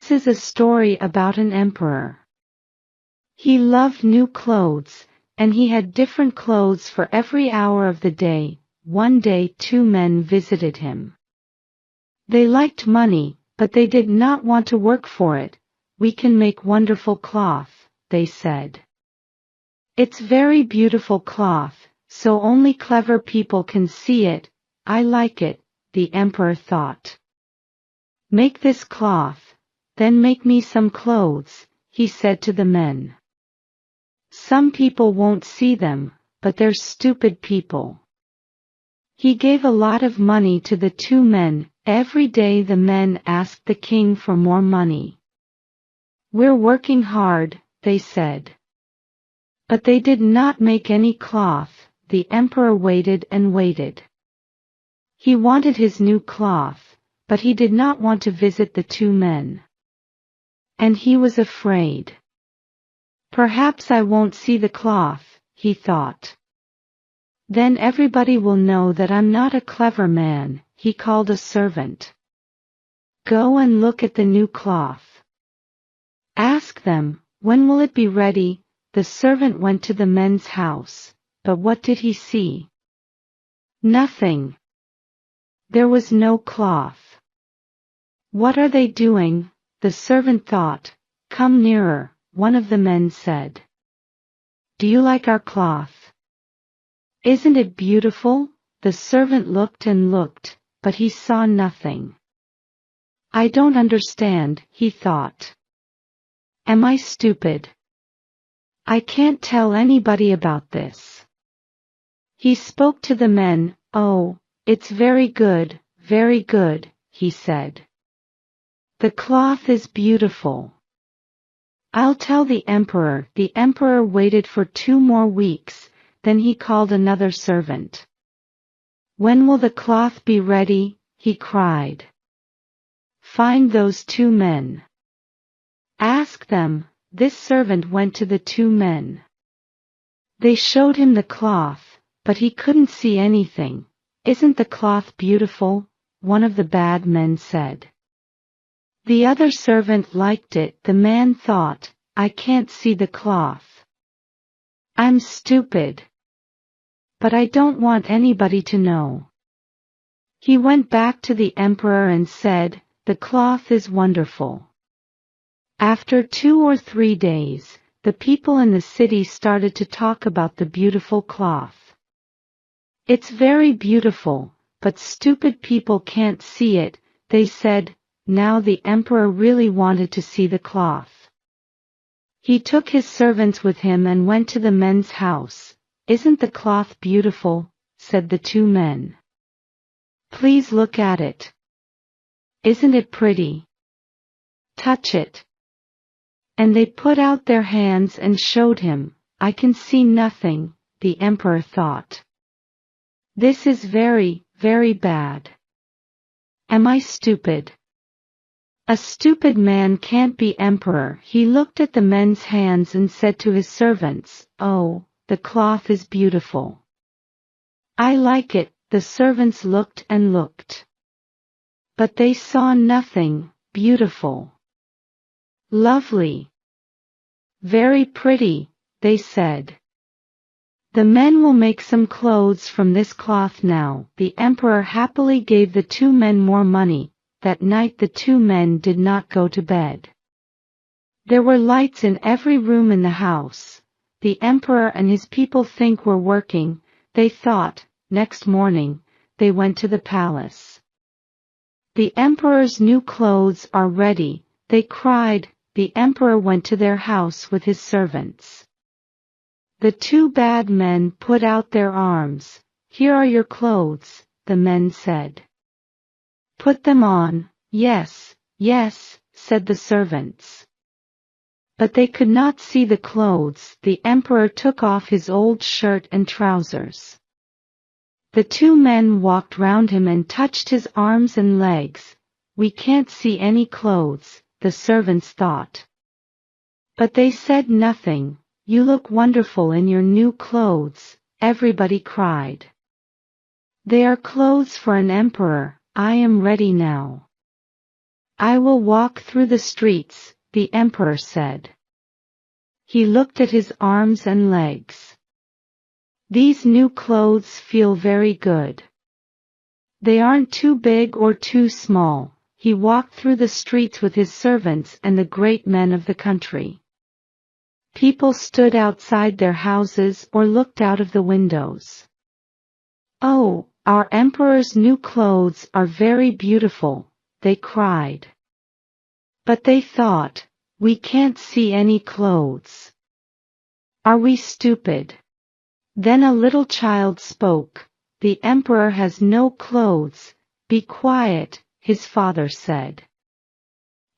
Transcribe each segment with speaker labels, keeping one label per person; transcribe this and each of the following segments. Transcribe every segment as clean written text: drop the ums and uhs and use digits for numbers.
Speaker 1: This is a story about an emperor. He loved new clothes, and he had different clothes for every hour of the day. One day 2 men visited him. They liked money, but they did not want to work for it. "We can make wonderful cloth," they said. "It's very beautiful cloth, so only clever people can see it. I like it," the emperor thought. "Make this cloth, then make me some clothes," he said to the men. "Some people won't see them, but they're stupid people." He gave a lot of money to the 2 men. Every day the men asked the king for more money. "We're working hard," they said. But they did not make any cloth. The emperor waited and waited. He wanted his new cloth, but he did not want to visit the 2 men. And he was afraid. "Perhaps I won't see the cloth," he thought. "Then everybody will know that I'm not a clever man." He called a servant. "Go and look at the new cloth. Ask them, when will it be ready?" The servant went to the men's house, but what did he see? Nothing. There was no cloth. "What are they doing?" the servant thought. "Come nearer," one of the men said. "Do you like our cloth? Isn't it beautiful?" The servant looked and looked, but he saw nothing. "I don't understand," he thought. "Am I stupid? I can't tell anybody about this." He spoke to the men. "Oh, it's very good, he said. "The cloth is beautiful. I'll tell the emperor." The emperor waited for 2 more weeks, then he called another servant. "When will the cloth be ready?" he cried. "Find those 2 men. Ask them." This servant went to the 2 men. They showed him the cloth, but he couldn't see anything. "Isn't the cloth beautiful?" one of the bad men said. The other servant liked it. The man thought, "I can't see the cloth. I'm stupid. But I don't want anybody to know." He went back to the emperor and said, "The cloth is wonderful." After 2 or 3 days, the people in the city started to talk about the beautiful cloth. "It's very beautiful, but stupid people can't see it," they said. Now the emperor really wanted to see the cloth. He took his servants with him and went to the men's house. "Isn't the cloth beautiful?" said the 2 men. "Please look at it. Isn't it pretty? Touch it." And they put out their hands and showed him. "I can see nothing," the emperor thought. "This is very bad. Am I stupid? A stupid man can't be emperor." He looked at the men's hands and said to his servants, "Oh, the cloth is beautiful. I like it." The servants looked and looked. But they saw nothing. "Beautiful. Lovely. Very pretty," they said. "The men will make some clothes from this cloth now." The emperor happily gave the 2 men more money. That night the 2 men did not go to bed. There were lights in every room in the house. The emperor and his people were working, they thought. Next morning, they went to the palace. "The emperor's new clothes are ready," they cried. The emperor went to their house with his servants. The 2 bad men put out their arms. "Here are your clothes," the men said. "Put them on." Yes, said the servants. But they could not see the clothes. The emperor took off his old shirt and trousers. The 2 men walked round him and touched his arms and legs. "We can't see any clothes," the servants thought. But they said nothing. "You look wonderful in your new clothes," everybody cried. "They are clothes for an emperor. I am ready now." I will walk through the streets, the emperor said. He looked at his arms and legs. These new clothes feel very good. They aren't too big or too small. He walked through the streets with his servants and the great men of the country. People stood outside their houses or looked out of the windows. Oh, our emperor's new clothes are very beautiful, they cried. But they thought, we can't see any clothes. Are we stupid? Then a little child spoke. The emperor has no clothes. Be quiet, his father said.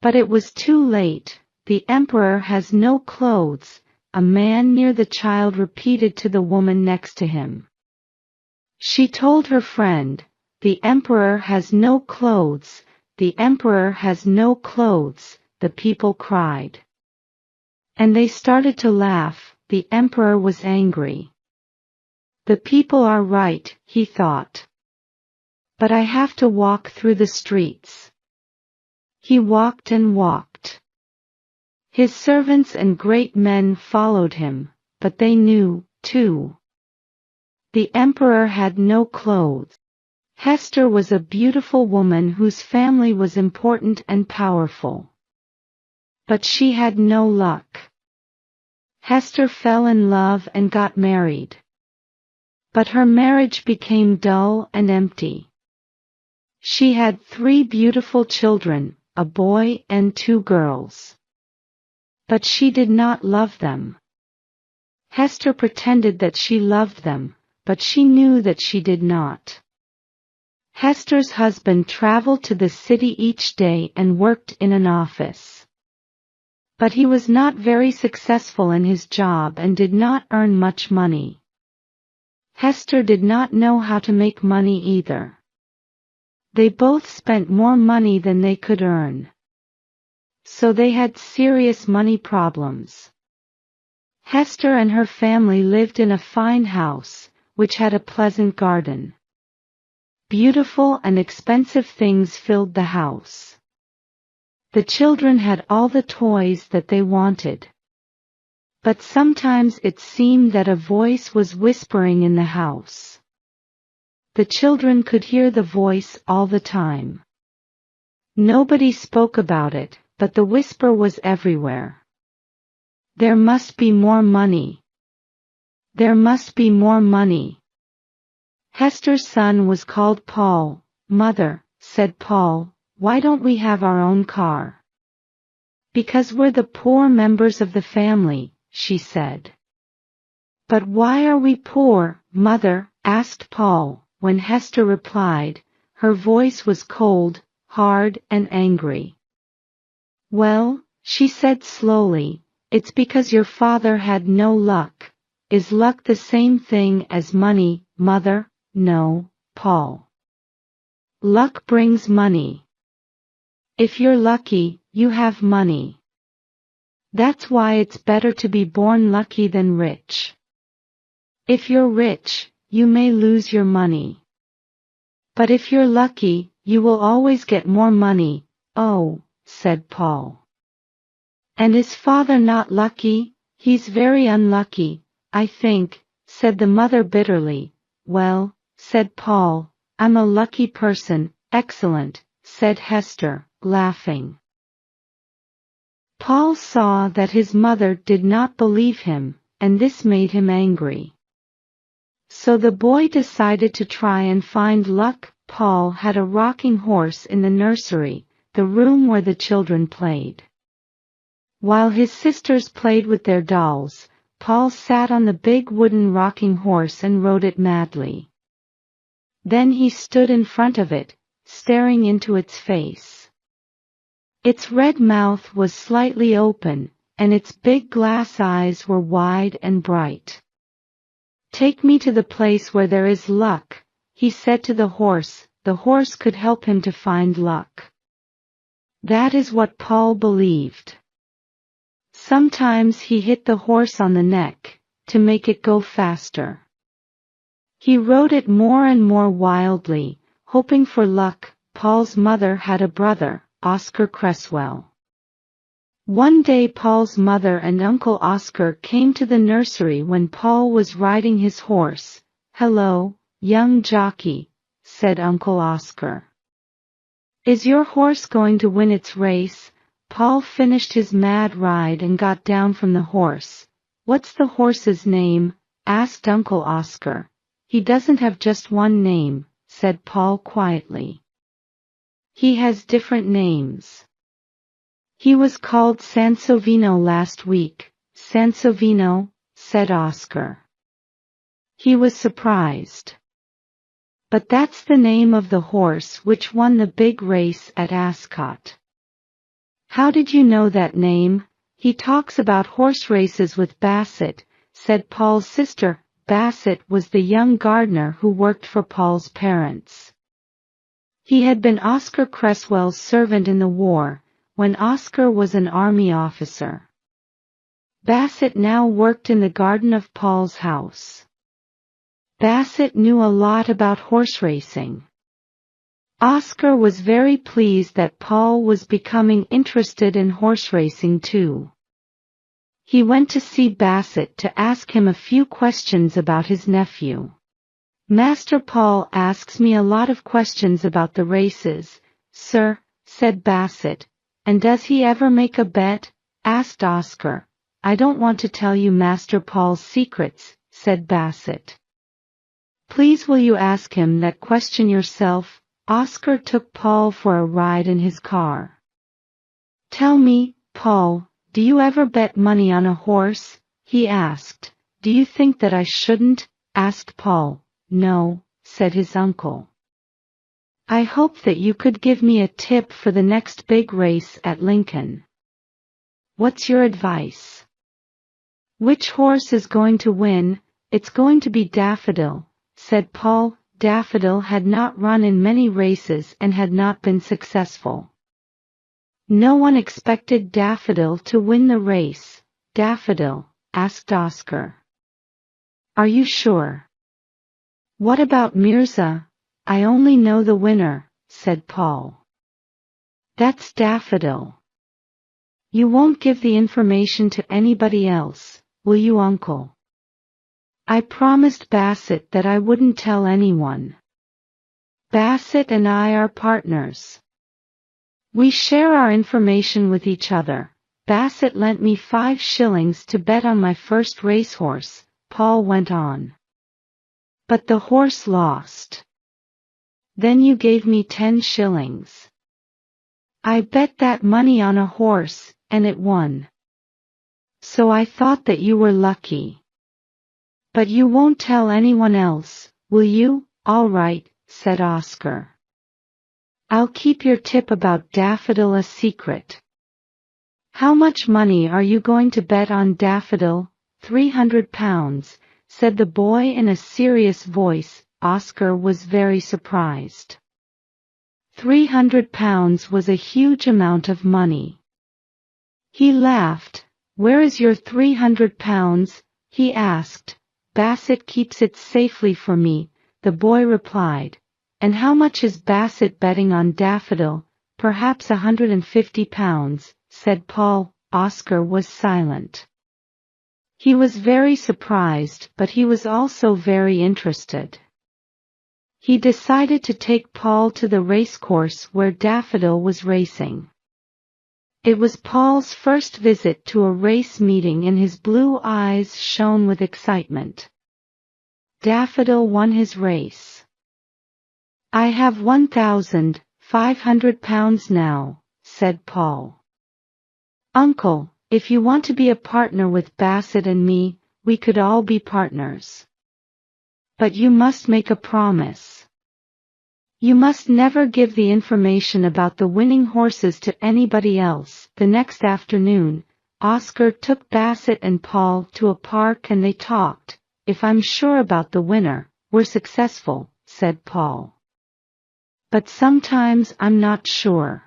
Speaker 1: But it was too late. The emperor has no clothes, a man near the child repeated to the woman next to him. She told her friend, the emperor has no clothes, the emperor has no clothes, the people cried. And they started to laugh. The emperor was angry. The people are right, he thought. But I have to walk through the streets. He walked and walked. His servants and great men followed him, but they knew, too. The emperor had no clothes. Hester was a beautiful woman whose family was important and powerful. But she had no luck. Hester fell in love and got married. But her marriage became dull and empty. She had 3 beautiful children, a boy and 2 girls. But she did not love them. Hester pretended that she loved them, but she knew that she did not. Hester's husband traveled to the city each day and worked in an office. But he was not very successful in his job and did not earn much money. Hester did not know how to make money either. They both spent more money than they could earn. So they had serious money problems. Hester and her family lived in a fine house, which had a pleasant garden. Beautiful and expensive things filled the house. The children had all the toys that they wanted. But sometimes it seemed that a voice was whispering in the house. The children could hear the voice all the time. Nobody spoke about it, but the whisper was everywhere. There must be more money. There must be more money. Hester's son was called Paul. Mother, said Paul, why don't we have our own car? Because we're the poor members of the family, she said. But why are we poor, Mother? Asked Paul. When Hester replied, her voice was cold, hard, and angry. Well, she said slowly, it's because your father had no luck. Is luck the same thing as money, Mother? No, Paul. Luck brings money. If you're lucky, you have money. That's why it's better to be born lucky than rich. If you're rich, you may lose your money. But if you're lucky, you will always get more money. Oh, said Paul. And is father not lucky? He's very unlucky, I think, said the mother bitterly. Well, said Paul, I'm a lucky person. Excellent, said Hester, laughing. Paul saw that his mother did not believe him, and this made him angry. So the boy decided to try and find luck. Paul had a rocking horse in the nursery, the room where the children played. While his sisters played with their dolls, Paul sat on the big wooden rocking horse and rode it madly. Then he stood in front of it, staring into its face. Its red mouth was slightly open, and its big glass eyes were wide and bright. Take me to the place where there is luck, he said to the horse. The horse could help him to find luck. That is what Paul believed. Sometimes he hit the horse on the neck, to make it go faster. He rode it more and more wildly, hoping for luck. Paul's mother had a brother, Oscar Cresswell. One day Paul's mother and Uncle Oscar came to the nursery when Paul was riding his horse. "Hello, young jockey," said Uncle Oscar. "Is your horse going to win its race?" Paul finished his mad ride and got down from the horse. "What's the horse's name?" asked Uncle Oscar. "He doesn't have just one name," said Paul quietly. "He has different names. He was called Sansovino last week." "Sansovino?" said Oscar. He was surprised. "But that's the name of the horse which won the big race at Ascot." "How did you know that name?" "He talks about horse races with Bassett," said Paul's sister. Bassett was the young gardener who worked for Paul's parents. He had been Oscar Cresswell's servant in the war, when Oscar was an army officer. Bassett now worked in the garden of Paul's house. Bassett knew a lot about horse racing. Oscar was very pleased that Paul was becoming interested in horse racing too. He went to see Bassett to ask him a few questions about his nephew. "Master Paul asks me a lot of questions about the races, sir," said Bassett. "And does he ever make a bet?" asked Oscar. "I don't want to tell you Master Paul's secrets," said Bassett. "Please will you ask him that question yourself?" Oscar took Paul for a ride in his car. "Tell me, Paul, do you ever bet money on a horse?" he asked. "Do you think that I shouldn't?" asked Paul. "No," said his uncle. "I hope that you could give me a tip for the next big race at Lincoln." "What's your advice?" "Which horse is going to win?" "It's going to be Daffodil," said Paul. Daffodil had not run in many races and had not been successful. No one expected Daffodil to win the race. "Daffodil?" asked Oscar. "Are you sure?" "What about Mirza?" "I only know the winner," said Paul. "That's Daffodil. You won't give the information to anybody else, will you, Uncle?" "I promised Bassett that I wouldn't tell anyone. Bassett and I are partners. We share our information with each other. Bassett lent me 5 shillings to bet on my first racehorse," Paul went on. "But the horse lost. Then you gave me 10 shillings. I bet that money on a horse, and it won. So I thought that you were lucky. But you won't tell anyone else, will you?" "All right," said Oscar. "I'll keep your tip about Daffodil a secret." "How much money are you going to bet on Daffodil?" £300, said the boy in a serious voice. Oscar was very surprised. £300 was a huge amount of money. He laughed. "Where is your £300? He asked. "Bassett keeps it safely for me," the boy replied. "And how much is Bassett betting on Daffodil?" "Perhaps £150, said Paul. Oscar was silent. He was very surprised, but he was also very interested. He decided to take Paul to the racecourse where Daffodil was racing. It was Paul's first visit to a race meeting and his blue eyes shone with excitement. Daffodil won his race. "I have £1,500 now," said Paul. "Uncle, if you want to be a partner with Bassett and me, we could all be partners. But you must make a promise. You must never give the information about the winning horses to anybody else." The next afternoon, Oscar took Bassett and Paul to a park and they talked. "If I'm sure about the winner, we're successful," said Paul. "But sometimes I'm not sure.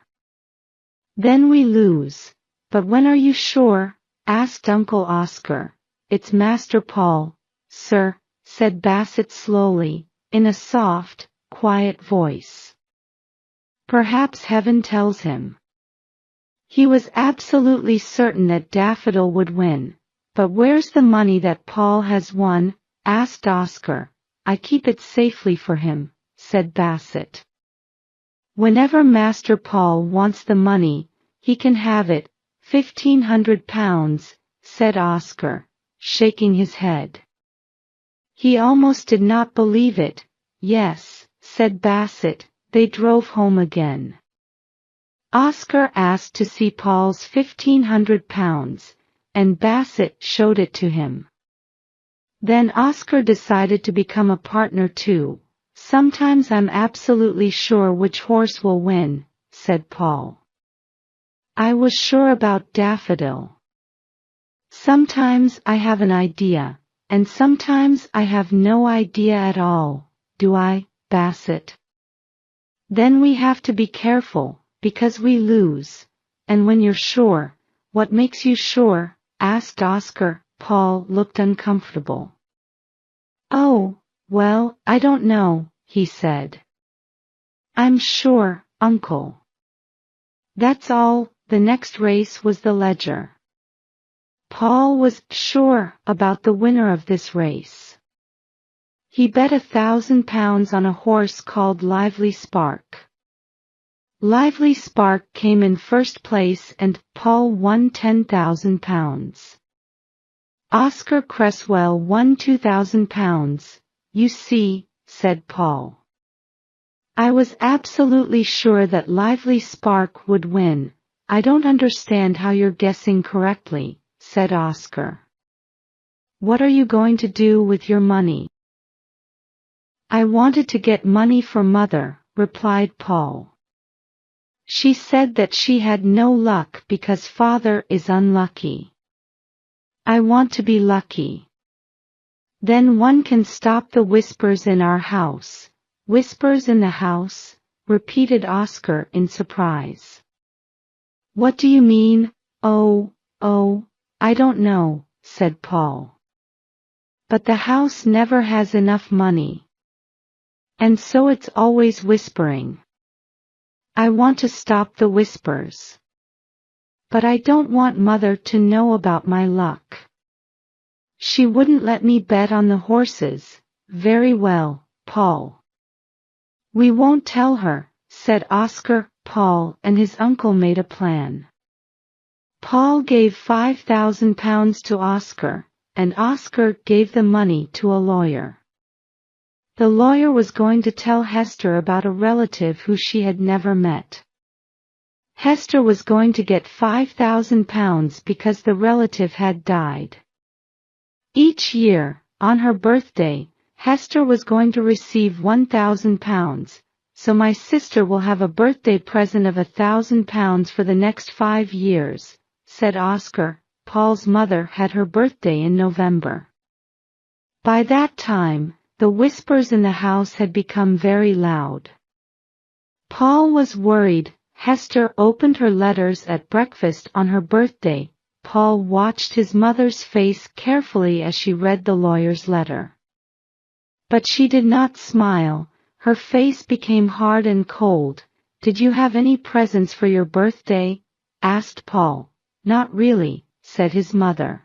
Speaker 1: Then we lose." "But when are you sure?" asked Uncle Oscar. "It's Master Paul, sir," said Bassett slowly, in a soft, quiet voice. "Perhaps heaven tells him." He was absolutely certain that Daffodil would win. But where's the money that Paul has won? Asked Oscar. I keep it safely for him, said Basset. Whenever Master Paul wants the money, he can have it. £1,500, said Oscar, shaking his head. He almost did not believe it. Yes, said Basset. They drove home again. Oscar asked to see Paul's £1,500, and Basset showed it to him. Then Oscar decided to become a partner too. Sometimes I'm absolutely sure which horse will win, said Paul. I was sure about Daffodil. Sometimes I have an idea, and sometimes I have no idea at all, do I, Basset? Then we have to be careful, because we lose. And when you're sure, what makes you sure? Asked Oscar. Paul looked uncomfortable. Oh, well, I don't know, he said. I'm sure, Uncle. That's all. The next race was the Ledger. Paul was sure about the winner of this race. He bet £1,000 on a horse called Lively Spark. Lively Spark came in first place and Paul won £10,000. Oscar Cresswell won £2,000. You see, said Paul. I was absolutely sure that Lively Spark would win. I don't understand how you're guessing correctly, said Oscar. What are you going to do with your money? I wanted to get money for Mother, replied Paul. She said that she had no luck because Father is unlucky. I want to be lucky. Then one can stop the whispers in our house. Whispers in the house? Repeated Oscar in surprise. What do you mean? Oh, I don't know, said Paul. But the house never has enough money. And so it's always whispering. I want to stop the whispers. But I don't want Mother to know about my luck. She wouldn't let me bet on the horses. Very well, Paul. We won't tell her, said Oscar. Paul and his uncle made a plan. Paul gave £5,000 to Oscar, and Oscar gave the money to a lawyer. The lawyer was going to tell Hester about a relative who she had never met. Hester was going to get £5,000 because the relative had died. Each year, on her birthday, Hester was going to receive £1,000, so my sister will have a birthday present of £1,000 for the next 5 years, said Oscar. Paul's mother had her birthday in November. By that time, the whispers in the house had become very loud. Paul was worried. Hester opened her letters at breakfast on her birthday. Paul watched his mother's face carefully as she read the lawyer's letter. But she did not smile. Her face became hard and cold. Did you have any presents for your birthday? Asked Paul. Not really, said his mother.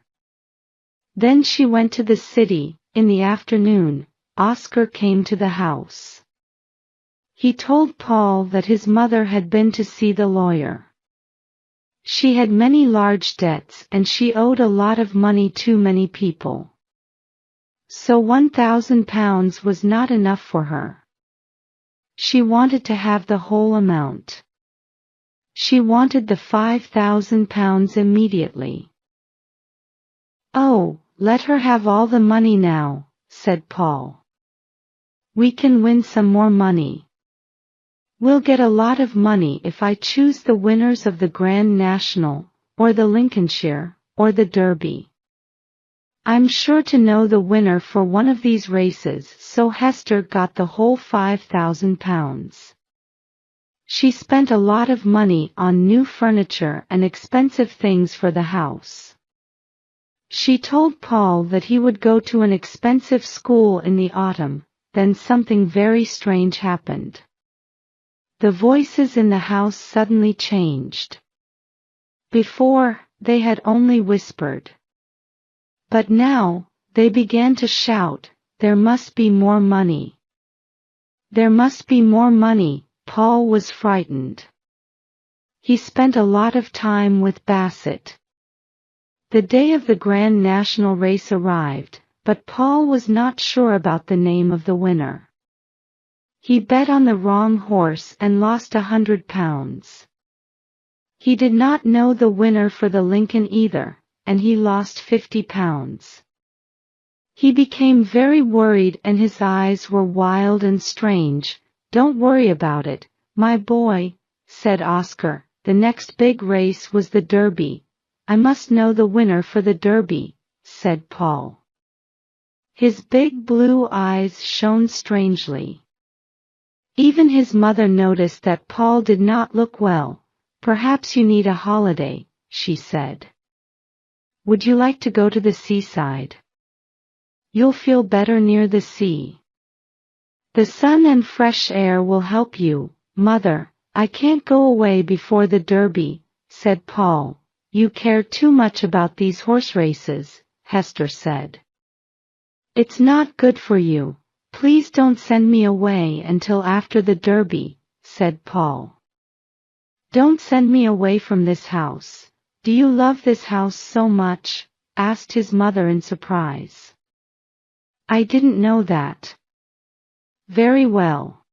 Speaker 1: Then she went to the city. In the afternoon, Oscar came to the house. He told Paul that his mother had been to see the lawyer. She had many large debts and she owed a lot of money to many people. So £1,000 was not enough for her. She wanted to have the whole amount. She wanted the £5,000 immediately. Oh, let her have all the money now, said Paul. We can win some more money. We'll get a lot of money if I choose the winners of the Grand National, or the Lincolnshire, or the Derby. I'm sure to know the winner for one of these races, so Hester got the whole £5,000. She spent a lot of money on new furniture and expensive things for the house. She told Paul that he would go to an expensive school in the autumn. Then something very strange happened. The voices in the house suddenly changed. Before, they had only whispered. But now, they began to shout, "There must be more money! There must be more money!" Paul was frightened. He spent a lot of time with Bassett. The day of the Grand National race arrived, but Paul was not sure about the name of the winner. He bet on the wrong horse and lost £100. He did not know the winner for the Lincoln either, and he lost £50. He became very worried and his eyes were wild and strange. "Don't worry about it, my boy," said Oscar. "The next big race was the Derby." "I must know the winner for the Derby," said Paul. His big blue eyes shone strangely. Even his mother noticed that Paul did not look well. "Perhaps you need a holiday," she said. "Would you like to go to the seaside? You'll feel better near the sea. The sun and fresh air will help you." "Mother, I can't go away before the Derby," said Paul. "You care too much about these horse races," Hester said. "It's not good for you. Please don't send me away until after the Derby," said Paul. "Don't send me away from this house." "Do you love this house so much?" asked his mother in surprise. "I didn't know that." "Very well.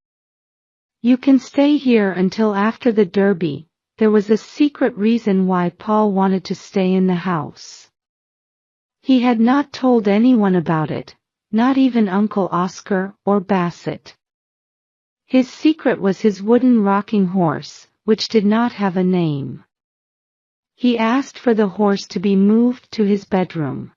Speaker 1: You can stay here until after the Derby." There was a secret reason why Paul wanted to stay in the house. He had not told anyone about it, not even Uncle Oscar or Bassett. His secret was his wooden rocking horse, which did not have a name. He asked for the horse to be moved to his bedroom.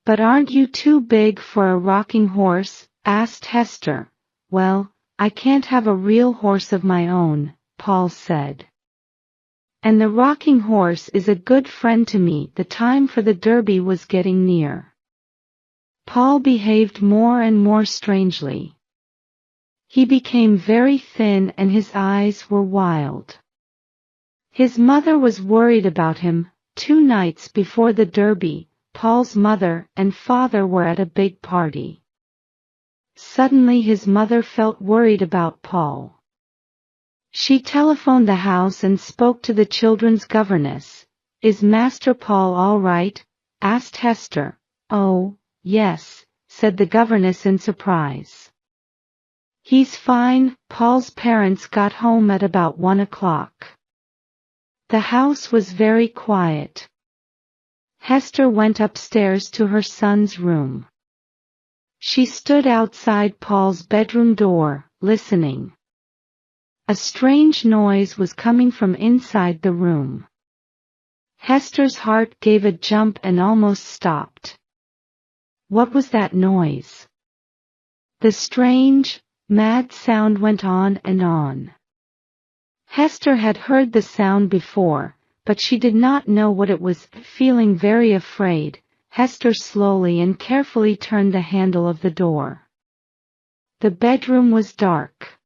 Speaker 1: "But aren't you too big for a rocking horse?" asked Hester. "Well, I can't have a real horse of my own," Paul said. "And the rocking horse is a good friend to me." The time for the Derby was getting near. Paul behaved more and more strangely. He became very thin and his eyes were wild. His mother was worried about him. 2 nights before the Derby, Paul's mother and father were at a big party. Suddenly his mother felt worried about Paul. She telephoned the house and spoke to the children's governess. "Is Master Paul all right?" asked Hester. "Oh, yes," said the governess in surprise. "He's fine." Paul's parents got home at about 1 o'clock. The house was very quiet. Hester went upstairs to her son's room. She stood outside Paul's bedroom door, listening. A strange noise was coming from inside the room. Hester's heart gave a jump and almost stopped. What was that noise? The strange, mad sound went on and on. Hester had heard the sound before, but she did not know what it was. Feeling very afraid, Hester slowly and carefully turned the handle of the door. The bedroom was dark.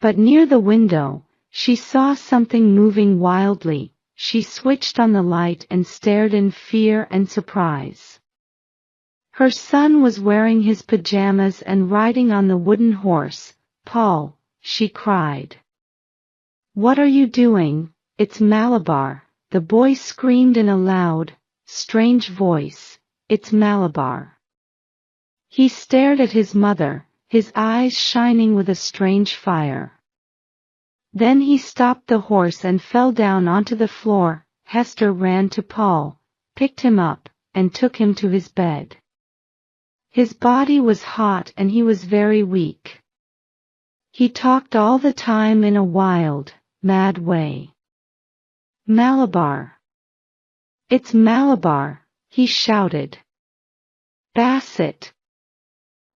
Speaker 1: But near the window, she saw something moving wildly. She switched on the light and stared in fear and surprise. Her son was wearing his pajamas and riding on the wooden horse. "Paul," she cried. "What are you doing?" "It's Malabar," the boy screamed in a loud, strange voice. "It's Malabar." He stared at his mother, his eyes shining with a strange fire. Then he stopped the horse and fell down onto the floor. Hester ran to Paul, picked him up, and took him to his bed. His body was hot and he was very weak. He talked all the time in a wild, mad way. "Malabar! It's Malabar!" he shouted. "Bassett!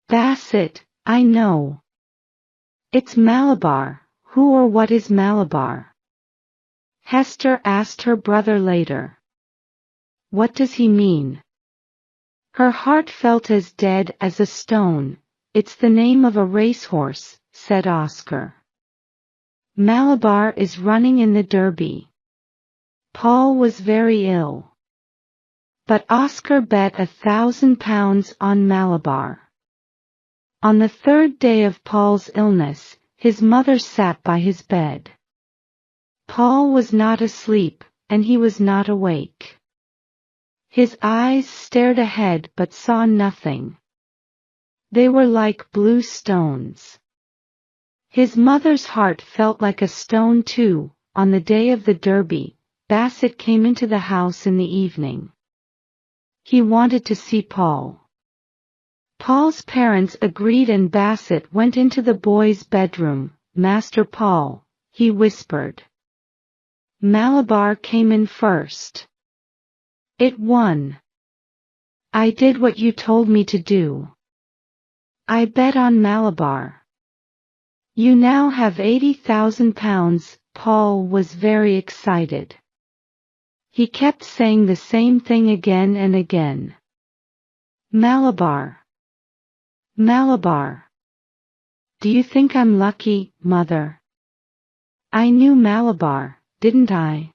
Speaker 1: Bassett, I know. It's Malabar." "Who or what is Malabar?" Hester asked her brother later. "What does he mean?" Her heart felt as dead as a stone. "It's the name of a racehorse," said Oscar. "Malabar is running in the Derby." Paul was very ill. But Oscar bet £1,000 on Malabar. On the third day of Paul's illness, his mother sat by his bed. Paul was not asleep, and he was not awake. His eyes stared ahead but saw nothing. They were like blue stones. His mother's heart felt like a stone too. On the day of the Derby, Bassett came into the house in the evening. He wanted to see Paul. Paul's parents agreed and Bassett went into the boy's bedroom. "Master Paul," he whispered. "Malabar came in first. It won. I did what you told me to do. I bet on Malabar. You now have £80,000. Paul was very excited. He kept saying the same thing again and again. "Malabar. Malabar. Do you think I'm lucky, Mother? I knew Malabar, didn't I?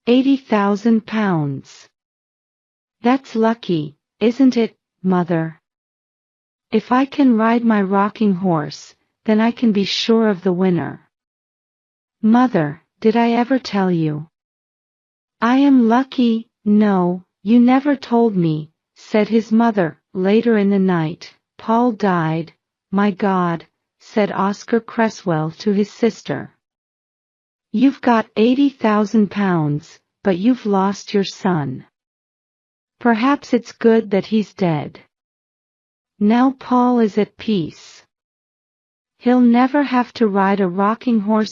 Speaker 1: £80,000. That's lucky, isn't it, Mother? If I can ride my rocking horse, then I can be sure of the winner. Mother, did I ever tell you? I am lucky." "No, you never told me," said his mother. Later in the night, "Paul died." "My God," said Oscar Cresswell to his sister. "You've got £80,000, but you've lost your son. Perhaps it's good that he's dead. Now Paul is at peace. He'll never have to ride a rocking horse